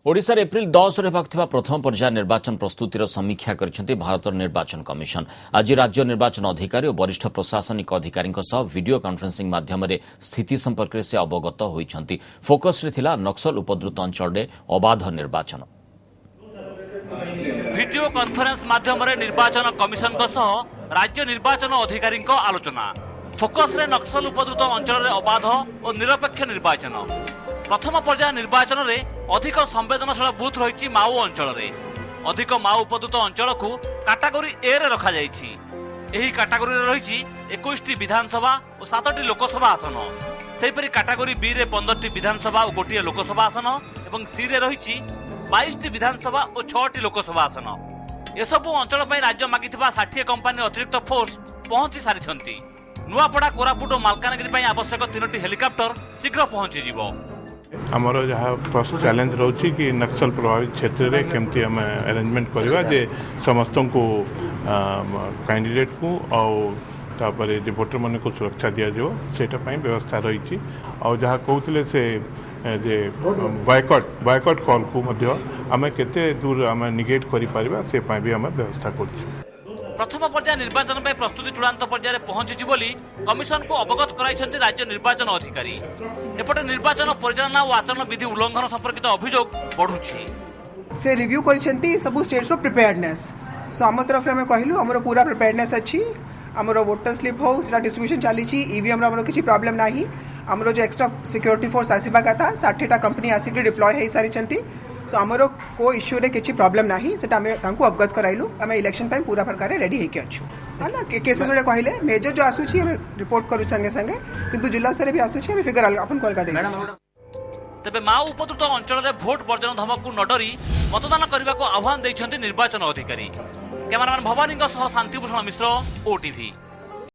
Odisha April 10 रे हेबाक प्रथम पर्याय निर्वाचन प्रस्तुतिर समीक्षा करिसेंति भारत निर्वाचन कमिशन। आज राज्य निर्वाचन अधिकारी और वरिष्ठ प्रशासनिक अधिकारी वीडियो कॉन्फ्रेंसिंग माध्यम स्थिति संपर्क से अवगत होइछंति। फोकस रे थिला नक्सल उपद्रुत अंचल अबाध निर्वाचन। वीडियो कॉन्फ्रेंस माध्यम निर्वाचन कमिशन राज्य निर्वाचन अधिकारी आलोचना। फोकस रे नक्सल उपद्रुत अंचल अबाध और निरपेक्ष निर्वाचन। प्रथम पर्याय निर्वाचन में अधिक संवेदनशील बूथ रही माओ अंचल में। अधिक माओ उपद्रुत अंचल को कैटेगरी ए रे रखा जायछि। एही कैटेगरी रे रही 21टी विधानसभा और 7टी लोकसभा आसन। सेहीपरि कैटेगरी बी रे 15टी विधानसभा और गोटे लोकसभा आसन एवं सी रे रही 22टी विधानसभा और 6टी लोकसभा आसन। एसबू अंचल पर राज्य मागिथिबा 60 कंपानी अतिरिक्त फोर्स पहुंची सारिछंती। नुआपड़ा कोरापुट और मालकानगिरी आवश्यक 3टी हेलिकॉप्टर शीघ्र पहुंची जिवो। आमर जहाँ फर्स्ट चैलेंज रोची कि नक्सल प्रभावित क्षेत्र में केमती आम अरेंजमेंट करवा जे समस्त को कैंडिडेट को और जे वोटर मन को सुरक्षा दि जाटा व्यवस्था रही। और जहाँ कहते से जे बायकट कॉल को आम केते दूर आम निगेट कर से भी आम व्यवस्था कर। प्रथम पर्याय निर्वाचन में प्रस्तुति चूड़ांत पर्याय पहुंची बोली कमिशन को अवगत कराइछन्ति राज्य निर्वाचन अधिकारी। एपटे निर्वाचन परिचालना और आचरण विधि उल्लंघन संपर्कित अभियोग बढ़ुछि। से रिव्यू करिसेंति सब स्टेट्स ऑफ प्रिपेयर्डनेस। सो आम तरफ आम कहलु हमर पूरा प्रिपेयर्डनेस अछि। आमर वोटर स्लिप हो सेटा डिस्ट्रीब्यूशन चली। ईवीएम रो किसी प्रॉब्लम नाही। आमर जो एक्स्ट्रा सिक्योरिटी फोर्स आसीबा कथा 60टा कंपनी आसिक डिप्लॉय हे सारिछन्ति। सो आमर को इश्यू रे किसी प्रॉब्लम नाही। सेटा हमें तांको अवगत कराइलु। आमे इलेक्शन टाइम पूरा प्रकार रेडी हेके अछु। हाना केसेस जोडे कहले मेजर जो आसुछि हमें रिपोर्ट करू संगे संगे किंतु जिला स्तर भी आसुछि हमें फिगर अपन कॉल का दे। तबे माओ उपद्रुत अंचल रे भोट वर्जन धमक को नडरी मतदान करने को आह्वान दैछन्ति निर्वाचन अधिकारी। कैमरामैन भवानी सह शांतिभूषण मिश्र, ओटीवी।